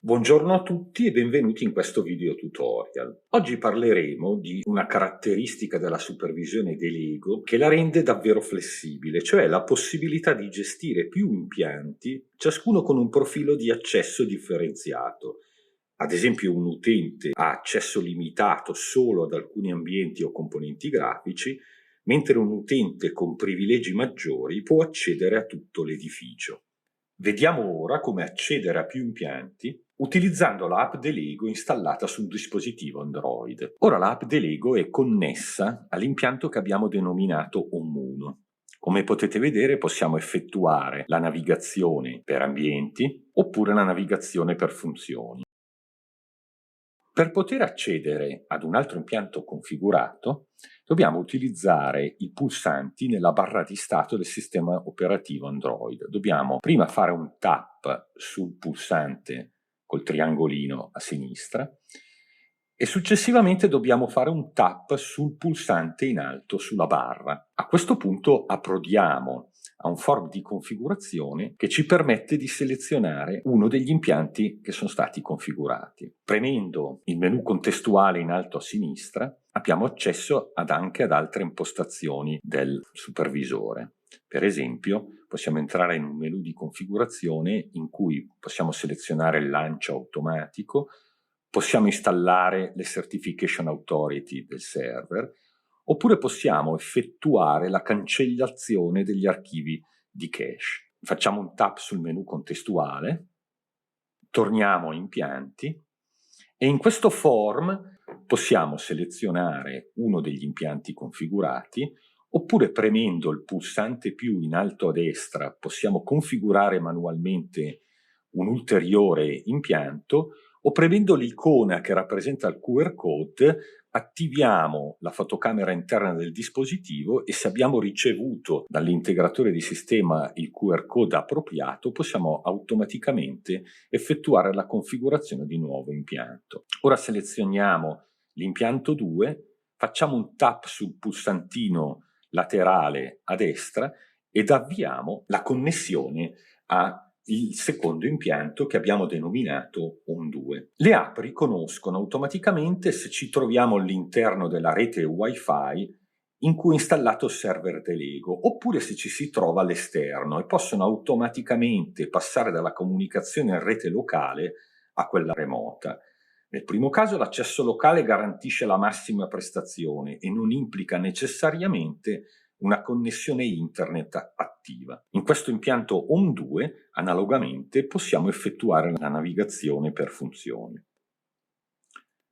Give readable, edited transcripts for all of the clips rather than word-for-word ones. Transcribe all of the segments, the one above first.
Buongiorno a tutti e benvenuti in questo video tutorial. Oggi parleremo di una caratteristica della supervisione dei Lego che la rende davvero flessibile, cioè la possibilità di gestire più impianti, ciascuno con un profilo di accesso differenziato. Ad esempio, un utente ha accesso limitato solo ad alcuni ambienti o componenti grafici, mentre un utente con privilegi maggiori può accedere a tutto l'edificio. Vediamo ora come accedere a più impianti utilizzando l'app Delego installata sul dispositivo Android. Ora l'app Delego è connessa all'impianto che abbiamo denominato Home1. Come potete vedere possiamo effettuare la navigazione per ambienti oppure la navigazione per funzioni. Per poter accedere ad un altro impianto configurato, dobbiamo utilizzare i pulsanti nella barra di stato del sistema operativo Android. Dobbiamo prima fare un tap sul pulsante col triangolino a sinistra e successivamente dobbiamo fare un tap sul pulsante in alto sulla barra. A questo punto approdiamo a un form di configurazione che ci permette di selezionare uno degli impianti che sono stati configurati. Premendo il menu contestuale in alto a sinistra abbiamo accesso anche ad altre impostazioni del supervisore. Per esempio, possiamo entrare in un menu di configurazione in cui possiamo selezionare il lancio automatico, possiamo installare le Certification Authority del server, oppure possiamo effettuare la cancellazione degli archivi di cache. Facciamo un tap sul menu contestuale, torniamo a impianti e in questo form possiamo selezionare uno degli impianti configurati, oppure premendo il pulsante più in alto a destra possiamo configurare manualmente un ulteriore impianto, o premendo l'icona che rappresenta il QR code attiviamo la fotocamera interna del dispositivo e se abbiamo ricevuto dall'integratore di sistema il QR code appropriato possiamo automaticamente effettuare la configurazione di nuovo impianto. Ora selezioniamo l'impianto 2, facciamo un tap sul pulsantino laterale a destra ed avviamo la connessione al secondo impianto che abbiamo denominato Home2. Le app riconoscono automaticamente se ci troviamo all'interno della rete Wi-Fi in cui è installato il server Delego, oppure se ci si trova all'esterno e possono automaticamente passare dalla comunicazione in rete locale a quella remota. Nel primo caso l'accesso locale garantisce la massima prestazione e non implica necessariamente una connessione internet attiva. In questo impianto Home2, analogamente, possiamo effettuare la navigazione per funzioni.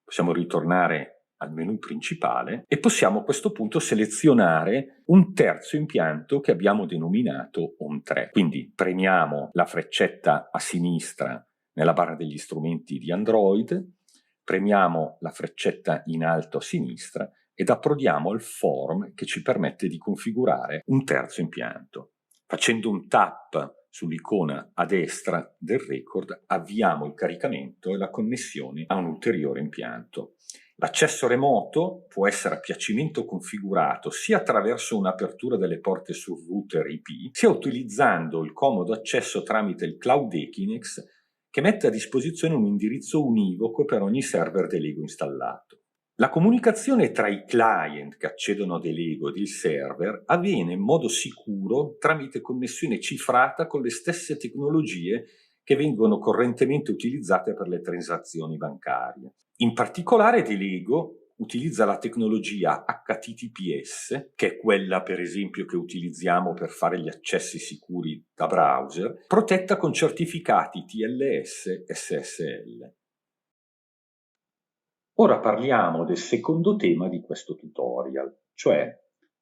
Possiamo ritornare al menu principale e possiamo a questo punto selezionare un terzo impianto che abbiamo denominato Home3. Quindi premiamo la freccetta a sinistra nella barra degli strumenti di Android, premiamo la freccetta in alto a sinistra ed approdiamo al form che ci permette di configurare un terzo impianto. Facendo un tap sull'icona a destra del record avviamo il caricamento e la connessione a un ulteriore impianto. L'accesso remoto può essere a piacimento configurato sia attraverso un'apertura delle porte sul router IP, sia utilizzando il comodo accesso tramite il Cloud Equinix che mette a disposizione un indirizzo univoco per ogni server Delego installato. La comunicazione tra i client che accedono a Delego ed il server avviene in modo sicuro tramite connessione cifrata con le stesse tecnologie che vengono correntemente utilizzate per le transazioni bancarie. In particolare Delego utilizza la tecnologia HTTPS, che è quella per esempio che utilizziamo per fare gli accessi sicuri da browser, protetta con certificati TLS SSL. Ora parliamo del secondo tema di questo tutorial, cioè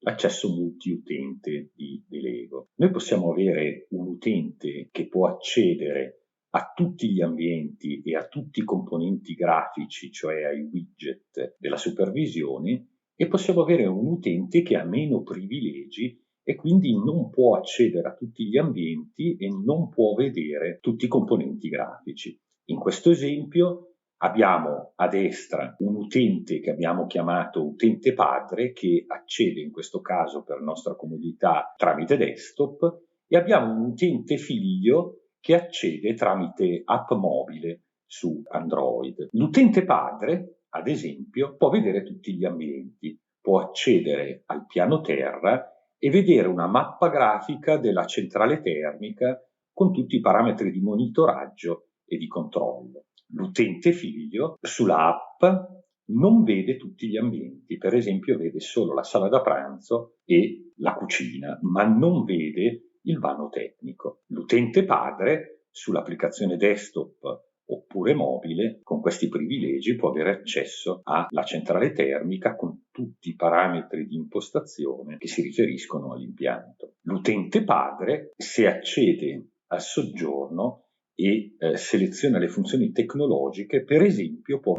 l'accesso multiutente di Delego. Noi possiamo avere un utente che può accedere a tutti gli ambienti e a tutti i componenti grafici, cioè ai widget della supervisione, e possiamo avere un utente che ha meno privilegi e quindi non può accedere a tutti gli ambienti e non può vedere tutti i componenti grafici. In questo esempio abbiamo a destra un utente che abbiamo chiamato utente padre che accede in questo caso per nostra comodità tramite desktop e abbiamo un utente figlio che accede tramite app mobile su Android. L'utente padre, ad esempio, può vedere tutti gli ambienti, può accedere al piano terra e vedere una mappa grafica della centrale termica con tutti i parametri di monitoraggio e di controllo. L'utente figlio sulla app non vede tutti gli ambienti, per esempio vede solo la sala da pranzo e la cucina, ma non vede il vano tecnico. L'utente padre sull'applicazione desktop oppure mobile, con questi privilegi può avere accesso alla centrale termica con tutti i parametri di impostazione che si riferiscono all'impianto. L'utente padre, se accede al soggiorno e seleziona le funzioni tecnologiche, per esempio può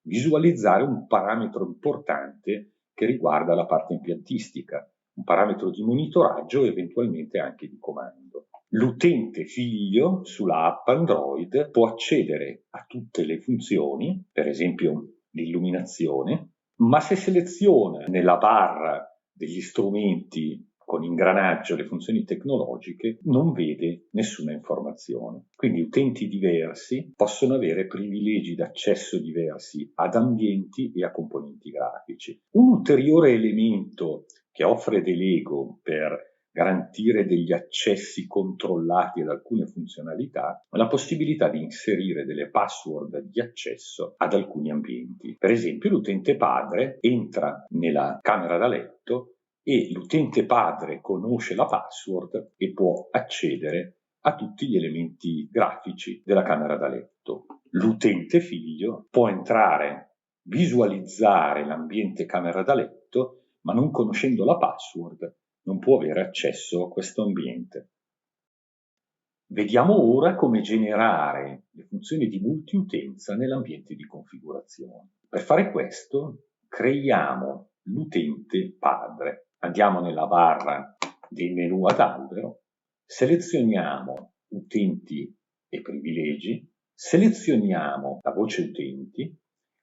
visualizzare un parametro importante che riguarda la parte impiantistica, un parametro di monitoraggio e eventualmente anche di comando. L'utente figlio sulla app Android può accedere a tutte le funzioni, per esempio l'illuminazione, ma se seleziona nella barra degli strumenti con ingranaggio le funzioni tecnologiche non vede nessuna informazione. Quindi utenti diversi possono avere privilegi d'accesso diversi ad ambienti e a componenti grafici. Un ulteriore elemento che offre Delego per garantire degli accessi controllati ad alcune funzionalità, la possibilità di inserire delle password di accesso ad alcuni ambienti. Per esempio, l'utente padre entra nella camera da letto e l'utente padre conosce la password e può accedere a tutti gli elementi grafici della camera da letto. L'utente figlio può entrare, visualizzare l'ambiente camera da letto, ma non conoscendo la password non può avere accesso a questo ambiente. Vediamo ora come generare le funzioni di multiutenza nell'ambiente di configurazione. Per fare questo creiamo l'utente padre. Andiamo nella barra dei menu ad albero, selezioniamo utenti e privilegi, selezioniamo la voce utenti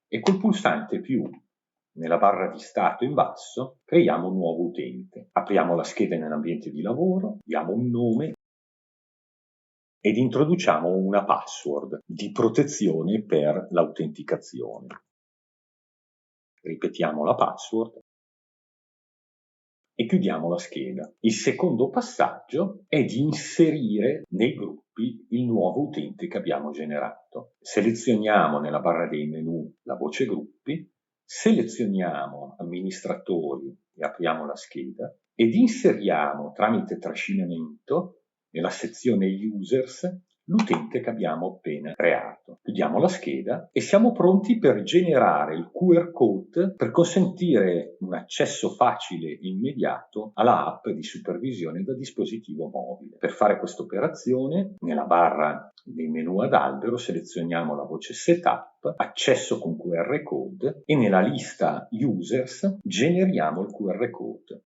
e col pulsante più nella barra di stato in basso creiamo un nuovo utente. Apriamo la scheda nell'ambiente di lavoro, diamo un nome ed introduciamo una password di protezione per l'autenticazione. Ripetiamo la password e chiudiamo la scheda. Il secondo passaggio è di inserire nei gruppi il nuovo utente che abbiamo generato. Selezioniamo nella barra dei menu la voce gruppi, selezioniamo amministratori e apriamo la scheda ed inseriamo tramite trascinamento nella sezione users l'utente che abbiamo appena creato. Chiudiamo la scheda e siamo pronti per generare il QR code per consentire un accesso facile e immediato alla app di supervisione da dispositivo mobile. Per fare questa operazione, nella barra dei menu ad albero selezioniamo la voce Setup, accesso con QR code e nella lista Users generiamo il QR code.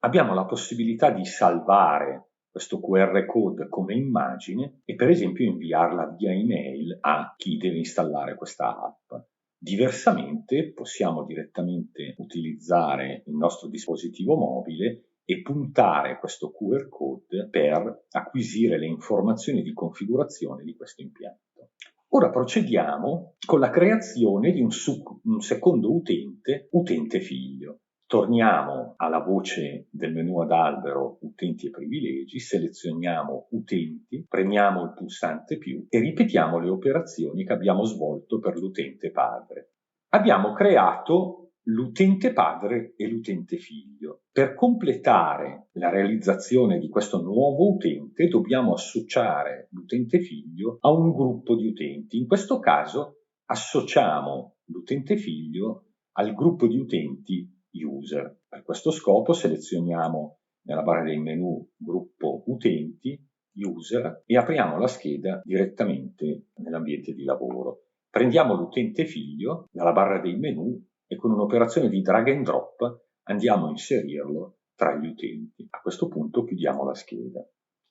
Abbiamo la possibilità di salvare questo QR code come immagine e per esempio inviarla via email a chi deve installare questa app. Diversamente possiamo direttamente utilizzare il nostro dispositivo mobile e puntare questo QR code per acquisire le informazioni di configurazione di questo impianto. Ora procediamo con la creazione di un secondo utente figlio. Torniamo alla voce del menu ad albero utenti e privilegi, selezioniamo utenti, premiamo il pulsante più e ripetiamo le operazioni che abbiamo svolto per l'utente padre. Abbiamo creato l'utente padre e l'utente figlio. Per completare la realizzazione di questo nuovo utente dobbiamo associare l'utente figlio a un gruppo di utenti. In questo caso associamo l'utente figlio al gruppo di utenti user. Per questo scopo selezioniamo nella barra dei menu gruppo utenti, user e apriamo la scheda direttamente nell'ambiente di lavoro. Prendiamo l'utente figlio dalla barra dei menu e con un'operazione di drag and drop andiamo a inserirlo tra gli utenti. A questo punto chiudiamo la scheda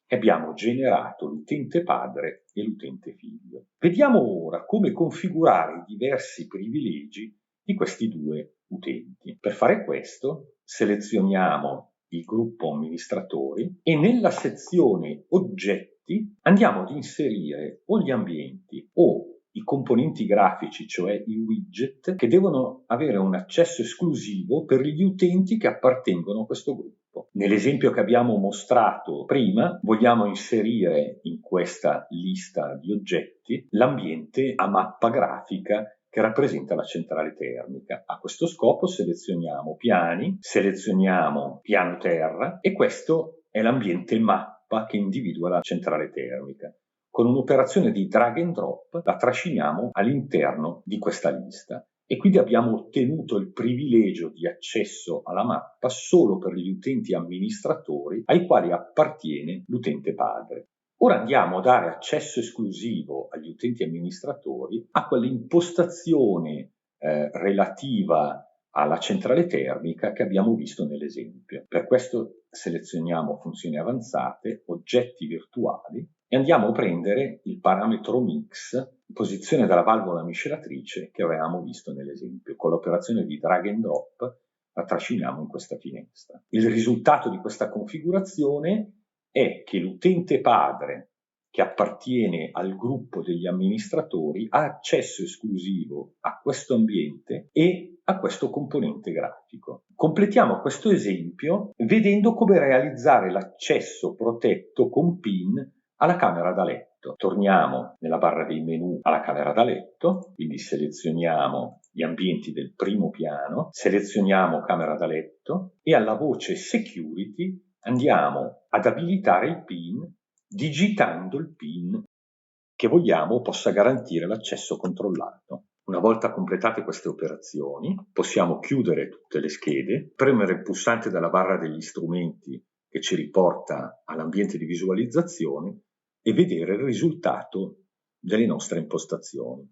e abbiamo generato l'utente padre e l'utente figlio. Vediamo ora come configurare i diversi privilegi di questi due utenti. Per fare questo selezioniamo il gruppo amministratori e nella sezione oggetti oggetti, andiamo ad inserire o gli ambienti o i componenti grafici, cioè i widget, che devono avere un accesso esclusivo per gli utenti che appartengono a questo gruppo. Nell'esempio che abbiamo mostrato prima, vogliamo inserire in questa lista di oggetti l'ambiente a mappa grafica che rappresenta la centrale termica. A questo scopo selezioniamo piani, selezioniamo piano terra e questo è l'ambiente mappa che individua la centrale termica. Con un'operazione di drag and drop la trasciniamo all'interno di questa lista e quindi abbiamo ottenuto il privilegio di accesso alla mappa solo per gli utenti amministratori ai quali appartiene l'utente padre. Ora andiamo a dare accesso esclusivo agli utenti amministratori a quell'impostazione relativa alla centrale termica che abbiamo visto nell'esempio. Per questo selezioniamo funzioni avanzate, oggetti virtuali e andiamo a prendere il parametro mix, posizione della valvola miscelatrice che avevamo visto nell'esempio. Con l'operazione di drag and drop la trasciniamo in questa finestra. Il risultato di questa configurazione è che l'utente padre che appartiene al gruppo degli amministratori ha accesso esclusivo a questo ambiente e a questo componente grafico. Completiamo questo esempio vedendo come realizzare l'accesso protetto con PIN alla camera da letto. Torniamo nella barra dei menu alla camera da letto, quindi selezioniamo gli ambienti del primo piano, selezioniamo camera da letto e alla voce Security andiamo ad abilitare il PIN digitando il PIN che vogliamo possa garantire l'accesso controllato. Una volta completate queste operazioni, possiamo chiudere tutte le schede, premere il pulsante della barra degli strumenti che ci riporta all'ambiente di visualizzazione e vedere il risultato delle nostre impostazioni.